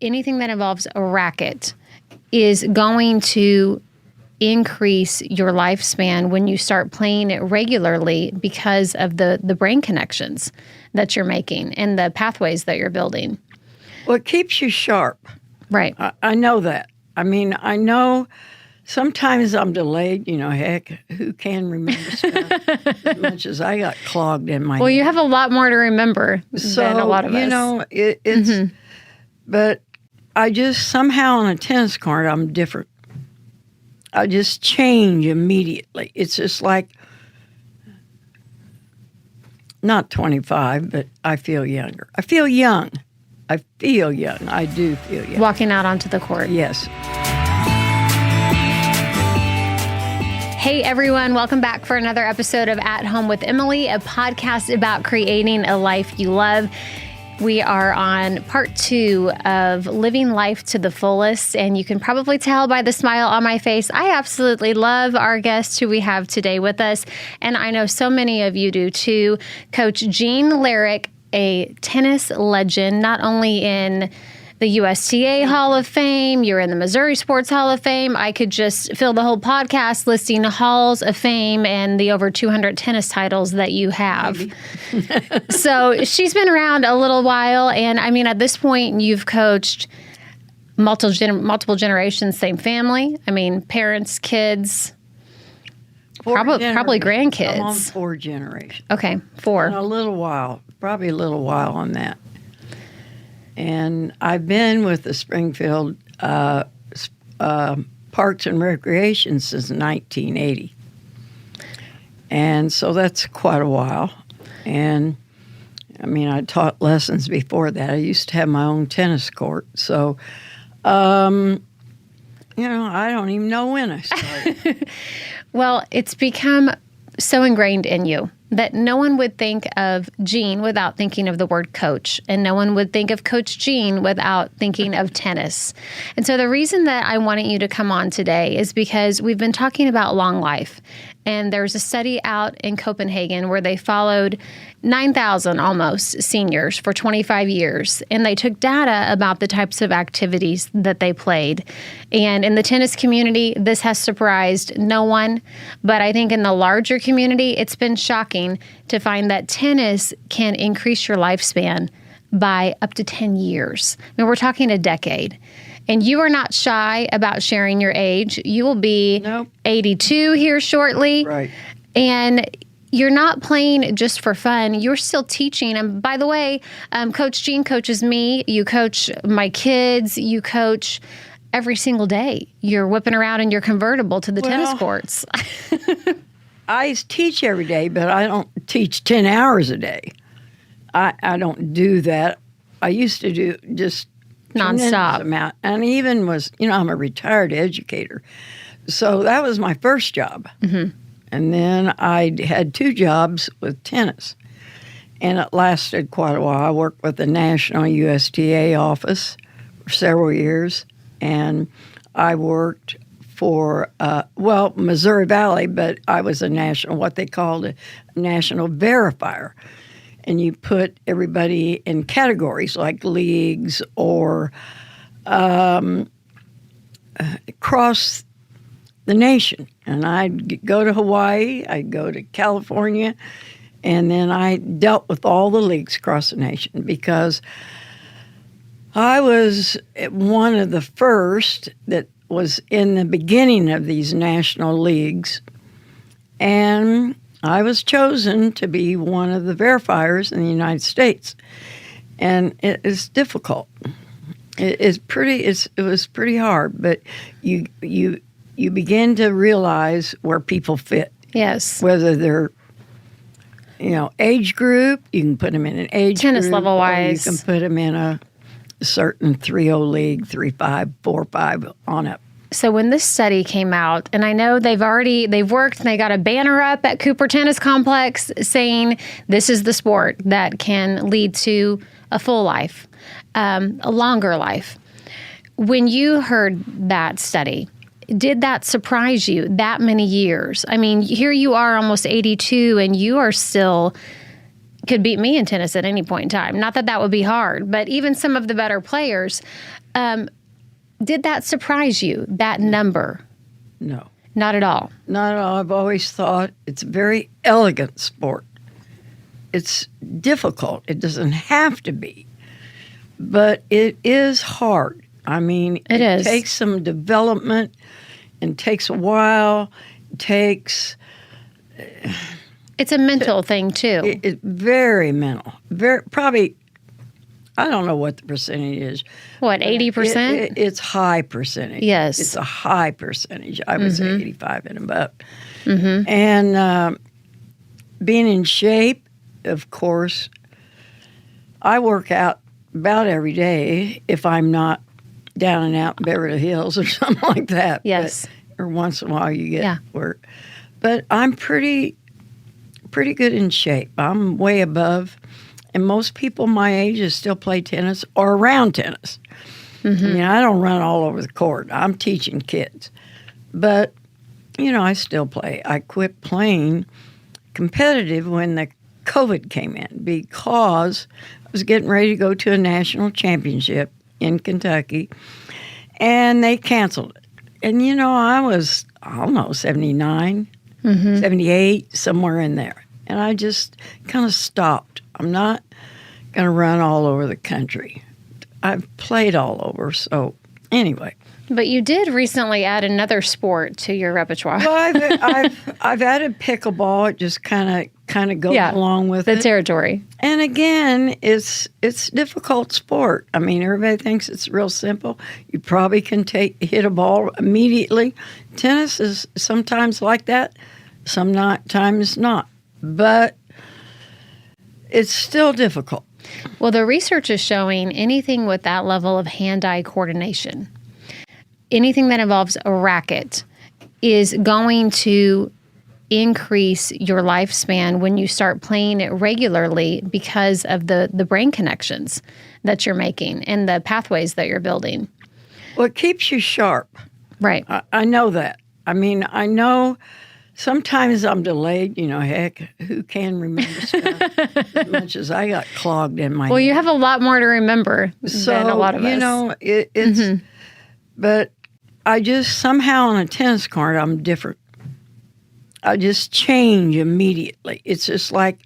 anything that involves a racket is going to increase your lifespan when you start playing it regularly because of the brain connections that you're making and the pathways that you're building. Well, it keeps you sharp. Right. I know that. I mean, I know sometimes I'm delayed. Heck, who can remember stuff as much as I got clogged in my Well, head. you have a lot more to remember than a lot of us. It's, but I just, somehow on a tennis court, I'm different. I just change immediately. It's just like, not 25, but I feel younger. I feel young. I do feel young. Walking out onto the court. Yes. Hey everyone, welcome back for another episode of At Home with Emily, a podcast about creating a life you love. We are on part 2 of living life to the fullest, and you can probably tell by the smile on my face, I absolutely love our guest who we have today with us, and I know so many of you do too. Coach Jean Larrick, a tennis legend, not only in the USTA Hall of Fame, you're in the Missouri Sports Hall of Fame. I could just fill the whole podcast listing Halls of Fame and the over 200 tennis titles that you have. So she's been around a little while. And I mean, at this point, you've coached multiple generations, same family. I mean, parents, kids, probably grandkids. I'm on 4 generations. Okay, 4. In a little while, probably a little while on that. And I've been with the Springfield Parks and Recreation since 1980. And so that's quite a while. And, I mean, I taught lessons before that. I used to have my own tennis court. So, I don't even know when I started. Well, it's become so ingrained in you that no one would think of Jean without thinking of the word coach, and no one would think of Coach Jean without thinking of tennis. And so the reason that I wanted you to come on today is because we've been talking about long life, and there's a study out in Copenhagen where they followed 9,000 almost seniors for 25 years, and they took data about the types of activities that they played. And in the tennis community, this has surprised no one, but I think in the larger community, it's been shocking to find that tennis can increase your lifespan by up to 10 years. I mean, we're talking a decade. And you are not shy about sharing your age. You will be 82 here shortly. Right. And you're not playing just for fun. You're still teaching. And by the way, Coach Jean coaches me. You coach my kids. You coach every single day. You're whipping around in your convertible to the tennis courts. I teach every day, but I don't teach 10 hours a day. I don't do that. I used to do just nonstop amount. And even was, I'm a retired educator. So that was my first job. Mm-hmm. And then I had 2 jobs with tennis. And it lasted quite a while. I worked with the National USTA office for several years. And I worked for, Missouri Valley, but I was what they called a national verifier. And you put everybody in categories like leagues or across the nation. And I'd go to Hawaii, I'd go to California, and then I dealt with all the leagues across the nation because I was one of the first that was in the beginning of these national leagues. And I was chosen to be one of the verifiers in the United States, and it is difficult. It was pretty hard, but you begin to realize where people fit. Yes, whether they're age group, you can put them in an age tennis group, level wise. You can put them in a certain 3-0 league, 3-5, 4-5 on up. So when this study came out, and I know they've worked and they got a banner up at Cooper Tennis Complex saying this is the sport that can lead to a full life, a longer life. When you heard that study, did that surprise you that many years? I mean, here you are almost 82 and you are still could beat me in tennis at any point in time. Not that that would be hard, but even some of the better players. Did that surprise you, that number? No. Not at all. Not at all. I've always thought it's a very elegant sport. It's difficult. It doesn't have to be. But it is hard. I mean, it takes some development and takes a while. It takes... It's a mental thing, too. It's very mental. Probably, I don't know what the percentage is. What, 80%? It's high percentage. Yes. It's a high percentage. I would say 85 and above. Mm-hmm. And being in shape, of course, I work out about every day if I'm not down and out in Beverly Hills or something like that. Yes. Or once in a while you get work. But I'm pretty good in shape. I'm way above. And most people my age that still play tennis or around tennis. Mm-hmm. I mean, I don't run all over the court. I'm teaching kids. But, I still play. I quit playing competitive when the COVID came in because I was getting ready to go to a national championship in Kentucky, and they canceled it. And, I was, 79, 78, somewhere in there. And I just kind of stopped. I'm not going to run all over the country. I've played all over, so anyway. But you did recently add another sport to your repertoire. Well, I've added pickleball. It just kind of goes along with the territory. And again, it's a difficult sport. I mean, everybody thinks it's real simple. You probably can hit a ball immediately. Tennis is sometimes like that, sometimes not. But it's still difficult. Well, the research is showing anything with that level of hand-eye coordination, anything that involves a racket, is going to increase your lifespan when you start playing it regularly because of the brain connections that you're making and the pathways that you're building. Well, it keeps you sharp. Right. I know that. I mean, I know... Sometimes I'm delayed, heck, who can remember stuff as much as I got clogged in my head. You have a lot more to remember than a lot of us. It's, but I just, somehow on a tennis court, I'm different. I just change immediately. It's just like,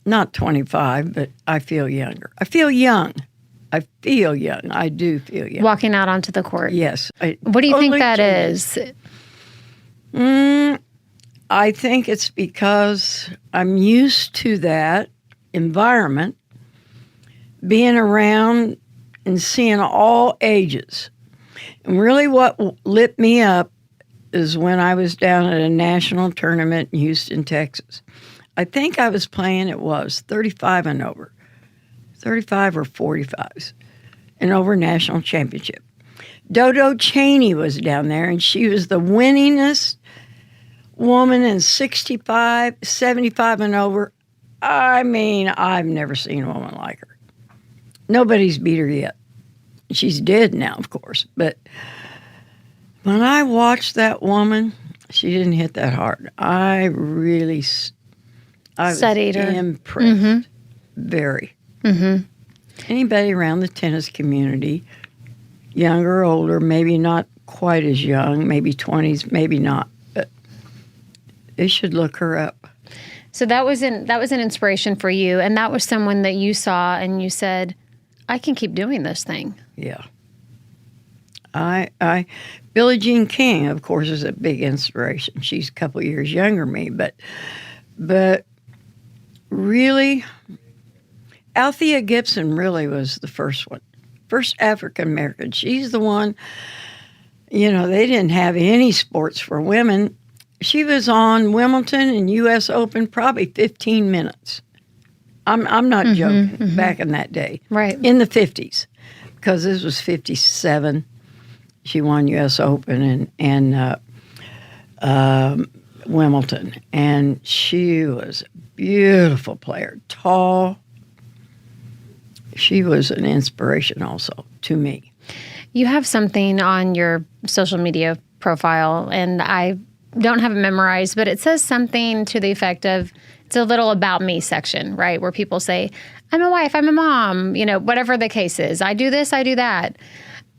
not 25, but I feel younger. I feel young. I do feel young. Walking out onto the court. Yes. What do you think that is? I think it's because I'm used to that environment, being around and seeing all ages. And really what lit me up is when I was down at a national tournament in Houston, Texas. I think I was playing, 35 and over. 35 or 45s, and over national championship. Dodo Cheney was down there, and she was the winningest woman in 65, 75 and over. I mean, I've never seen a woman like her. Nobody's beat her yet. She's dead now, of course. But when I watched that woman, she didn't hit that hard. I was studied her. Impressed. Very. Mm-hmm. Anybody around the tennis community, younger or older, maybe not quite as young, maybe 20s, maybe not, but they should look her up. So that was an inspiration for you, and that was someone that you saw and you said, I can keep doing this thing. Yeah. Billie Jean King, of course, is a big inspiration. She's a couple years younger than me, but really... Althea Gibson really was the first one. First African-American. She's the one, they didn't have any sports for women. She was on Wimbledon and U.S. Open probably 15 minutes. I'm not joking, back in that day. Right. In the 50s, because this was 57. She won U.S. Open and Wimbledon. And she was a beautiful player, tall. She was an inspiration also to me. You have something on your social media profile, and I don't have it memorized, but it says something to the effect of, it's a little about me section, right? Where people say, I'm a wife, I'm a mom, whatever the case is. I do this, I do that.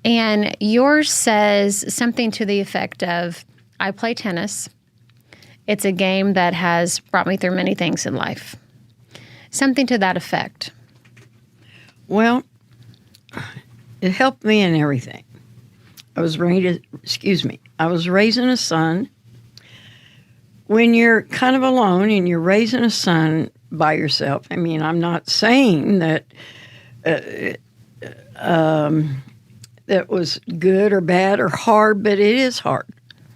And yours says something to the effect of, I play tennis. It's a game that has brought me through many things in life. Something to that effect. Well, it helped me in everything. I was raising a son. When you're kind of alone and you're raising a son by yourself, I mean, I'm not saying that that was good or bad or hard, but it is hard.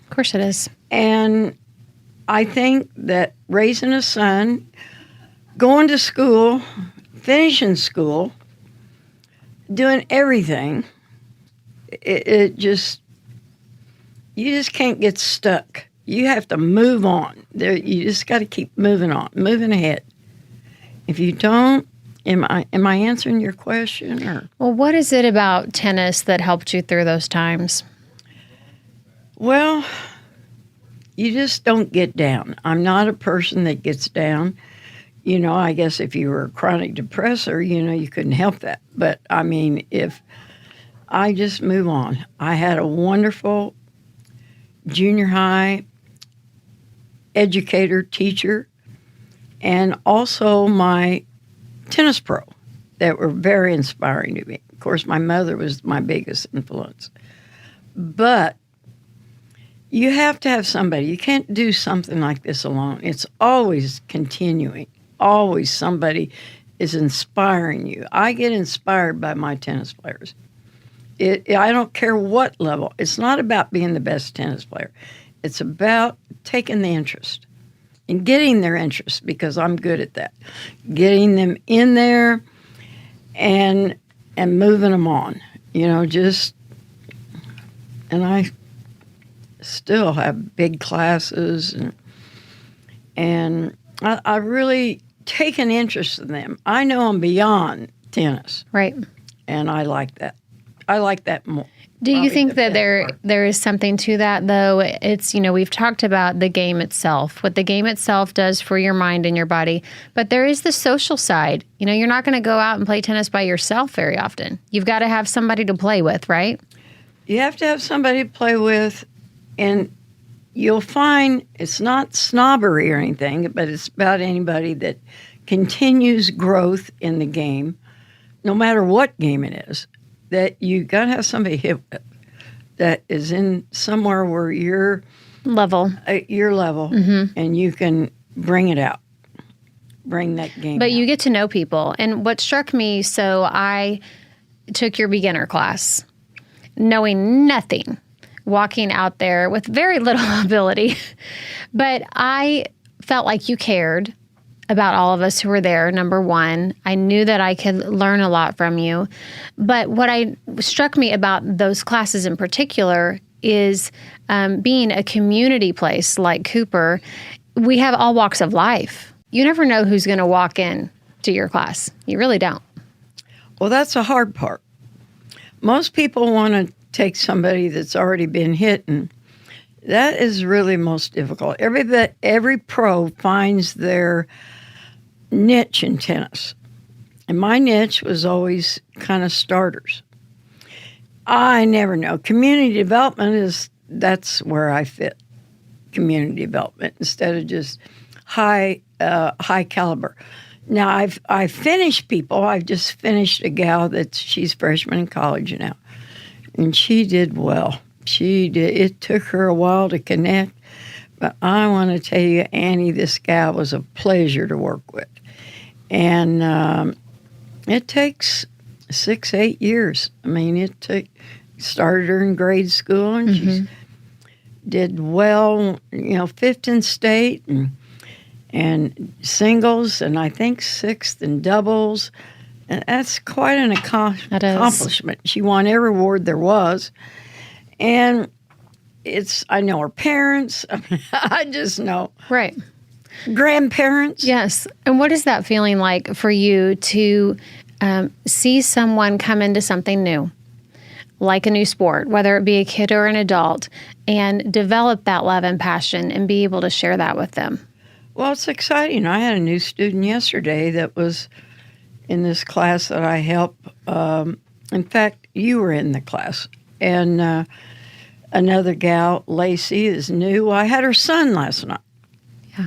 Of course it is. And I think that raising a son, going to school, finishing school, doing everything, you just can't get stuck. You have to move on. You just got to keep moving on, moving ahead. If you don't, am I answering your question? Or? Well, what is it about tennis that helped you through those times? Well, you just don't get down. I'm not a person that gets down. I guess if you were a chronic depressor, you couldn't help that. But, I mean, if I just move on. I had a wonderful junior high educator, teacher, and also my tennis pro that were very inspiring to me. Of course, my mother was my biggest influence. But you have to have somebody. You can't do something like this alone. It's always continuing. Always somebody is inspiring you. I get inspired by my tennis players. I don't care what level. It's not about being the best tennis player. It's about taking the interest and getting their interest, because I'm good at that. Getting them in there and moving them on. And I still have big classes, and I really take an interest in them. I know I'm beyond tennis. Right. And I like that. I like that more. Do you think that there is something to that, though? It's, we've talked about the game itself, what the game itself does for your mind and your body, but there is the social side. You're not going to go out and play tennis by yourself very often. You've got to have somebody to play with, right? You have to have somebody to play with, and you'll find it's not snobbery or anything, but it's about anybody that continues growth in the game, no matter what game it is, that you got to have somebody hit with that is in somewhere where you're level, mm-hmm. and you can bring it out, bring that game But out. you get to know people. And what struck me, so I took your beginner class, knowing nothing, walking out there with very little ability. But I felt like you cared about all of us who were there, number one. I knew that I could learn a lot from you. But what struck me about those classes in particular is being a community place like Cooper, we have all walks of life. You never know who's going to walk in to your class. You really don't. Well, that's the hard part. Most people want to take somebody that's already been hit, and that is really most difficult. Every pro finds their niche in tennis. And my niche was always kind of starters. I never know. Community development that's where I fit. Community development instead of just high caliber. Now I've finished people. I've just finished a gal she's freshman in college now, and she did well. She did. It took her a while to connect, but I want to tell you, Annie, this gal was a pleasure to work with. And it takes 6-8 years. I mean, started her in grade school, and mm-hmm. she did well, fifth in state and singles, and I think sixth in doubles. And that's quite an accomplishment. She won every award there was. And I know her parents. I just know. Right. Grandparents. Yes. And what is that feeling like for you to see someone come into something new, like a new sport, whether it be a kid or an adult, and develop that love and passion and be able to share that with them? Well, it's exciting. I had a new student yesterday that was in this class that I help. In fact, you were in the class. And another gal, Lacey, is new. I had her son last night. Yeah.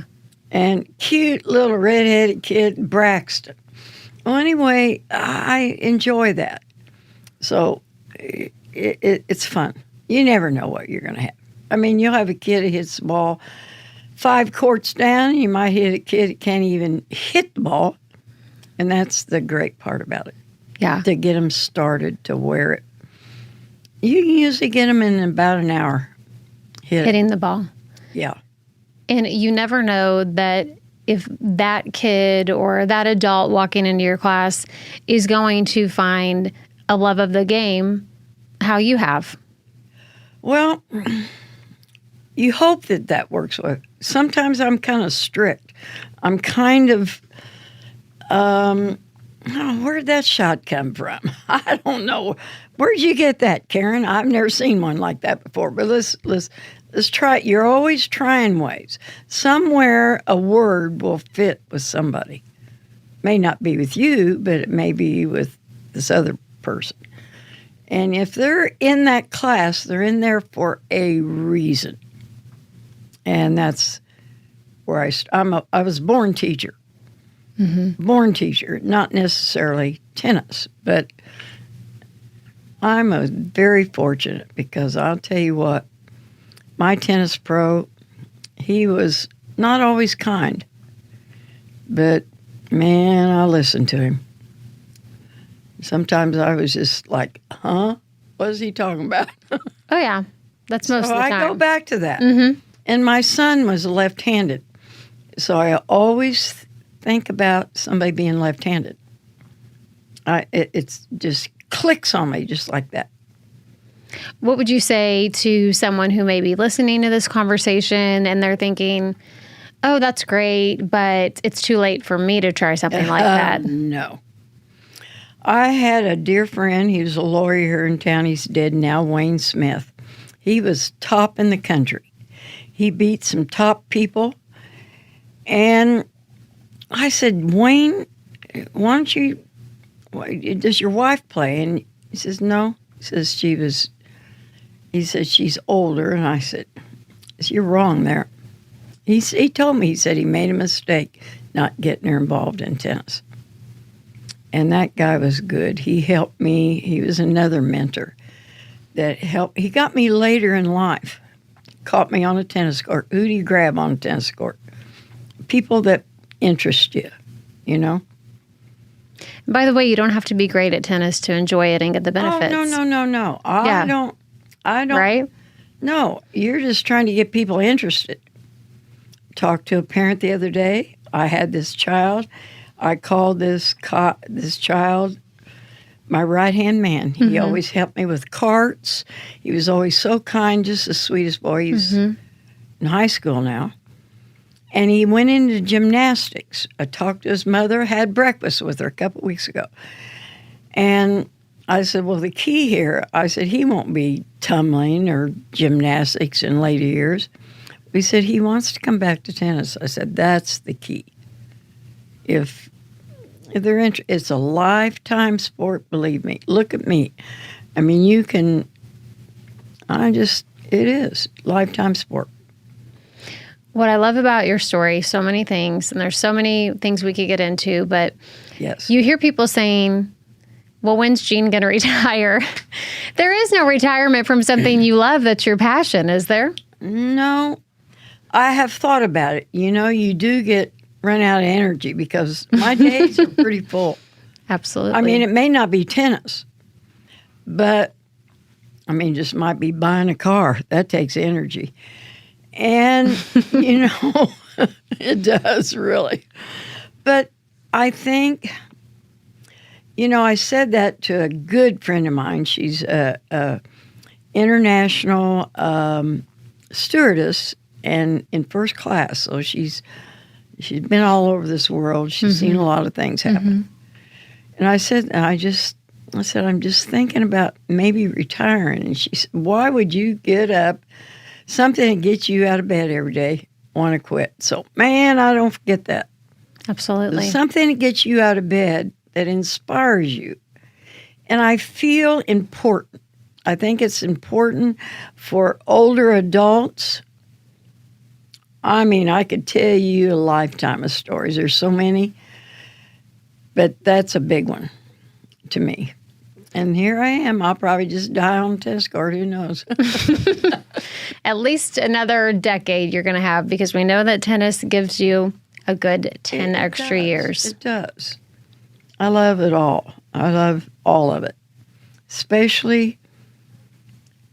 And cute little redheaded kid, Braxton. Well, anyway, I enjoy that. So it's fun. You never know what you're going to have. I mean, you'll have a kid who hits the ball 5 courts down. You might hit a kid that can't even hit the ball. And that's the great part about it. Yeah. To get them started to wear it. You can usually get them in about an hour. Hitting the ball. Yeah. And you never know that if that kid or that adult walking into your class is going to find a love of the game how you have. Well, you hope that works with. Sometimes I'm kind of strict. I'm kind of, where'd that shot come from? I don't know. Where'd you get that, Karen? I've never seen one like that before. But let's try it. You're always trying ways. Somewhere a word will fit with somebody. May not be with you, but it may be with this other person. And if they're in that class, they're in there for a reason. And that's where I was born teacher. Mm-hmm. Born teacher, not necessarily tennis, but I'm very fortunate because I'll tell you what, my tennis pro, he was not always kind, but man, I listened to him. Sometimes I was just like, huh? What is he talking about? Oh, yeah. That's most of the time. I go back to that. Mm-hmm. And my son was left-handed. So I always think about somebody being left-handed. It's just clicks on me just like that. What would you say to someone who may be listening to this conversation and they're thinking, oh, that's great, but it's too late for me to try something like that? No. I had a dear friend. He was a lawyer here in town. He's dead now, Wayne Smith. He was top in the country. He beat some top people. And I said, Wayne, why don't you, does your wife play? And he says, no. He said, she's older. And I said, you're wrong there. He told me, he said he made a mistake not getting her involved in tennis. And that guy was good. He helped me. He was another mentor that helped. He got me later in life. Caught me on a tennis court. Who do you grab on a tennis court? People that interest you, you know? By the way, you don't have to be great at tennis to enjoy it and get the benefits. Oh, no. I don't. Right? No, you're just trying to get people interested. Talked to a parent the other day. I had this child. I called this child my right-hand man. He always helped me with carts. He was always so kind, just the sweetest boy. He's in high school now. And he went into gymnastics. I talked to his mother, had breakfast with her a couple weeks ago. And I said, well, the key here, I said, he won't be tumbling or gymnastics in later years. We said, he wants to come back to tennis. I said, that's the key. If they're interested, it's a lifetime sport, believe me. Look at me. I mean, it is lifetime sport. What I love about your story, so many things, and there's so many things we could get into, but yes, you hear people saying, well, when's Jean going to retire? There is no retirement from something you love that's your passion, is there? No. I have thought about it. You know, you do run out of energy because my days are pretty full. Absolutely. I mean, it may not be tennis, but, just might be buying a car. That takes energy. And, it does really. But I think, I said that to a good friend of mine. She's a international stewardess and in first class. So she's been all over this world. She's seen a lot of things happen. And I said, I said, I'm just thinking about maybe retiring. And she said, why would you get up, something that gets you out of bed every day, want to quit? So, man, I don't forget that. Absolutely. There's something that gets you out of bed that inspires you. And I feel important. I think it's important for older adults. I mean, I could tell you a lifetime of stories. There's so many. But that's a big one to me. And here I am. I'll probably just die on the tennis court. Who knows? At least another decade you're going to have, because we know that tennis gives you a good 10 extra years. It does. I love it all. I love all of it, especially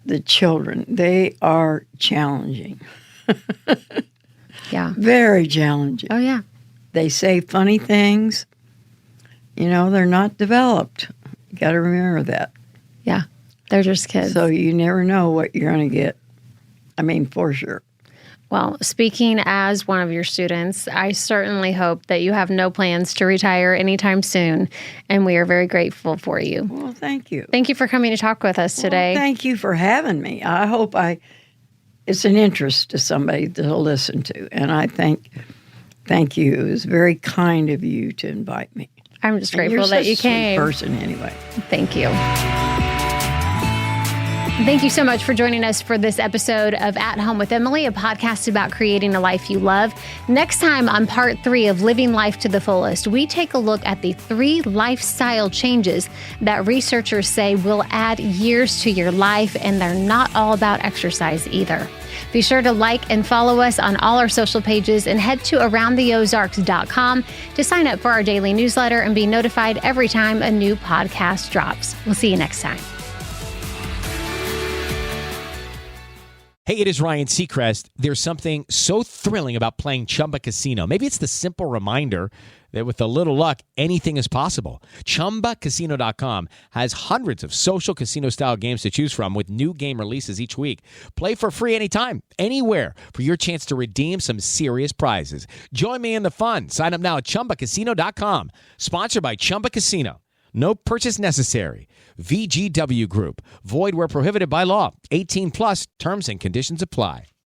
the children. They are challenging. Yeah. Very challenging. Oh, yeah. They say funny things. You know, they're not developed. You got to remember that. Yeah. They're just kids. So you never know what you're going to get. I mean, for sure. Well, speaking as one of your students, I certainly hope that you have no plans to retire anytime soon, and we are very grateful for you. Well, thank you. Thank you for coming to talk with us today. Well, thank you for having me. I hope it's an interest to somebody to listen to, and I thank you. It was very kind of you to invite me. I'm just grateful that you came. You're such a sweet person anyway. Thank you. Thank you so much for joining us for this episode of At Home with Emily, a podcast about creating a life you love. Next time on part 3 of Living Life to the Fullest, we take a look at the 3 lifestyle changes that researchers say will add years to your life, and they're not all about exercise either. Be sure to like and follow us on all our social pages, and head to aroundtheozarks.com to sign up for our daily newsletter and be notified every time a new podcast drops. We'll see you next time. Hey, it is Ryan Seacrest. There's something so thrilling about playing Chumba Casino. Maybe it's the simple reminder that with a little luck, anything is possible. ChumbaCasino.com has hundreds of social casino-style games to choose from with new game releases each week. Play for free anytime, anywhere, for your chance to redeem some serious prizes. Join me in the fun. Sign up now at ChumbaCasino.com. Sponsored by Chumba Casino. No purchase necessary. VGW Group. Void where prohibited by law. 18 plus. Terms and conditions apply.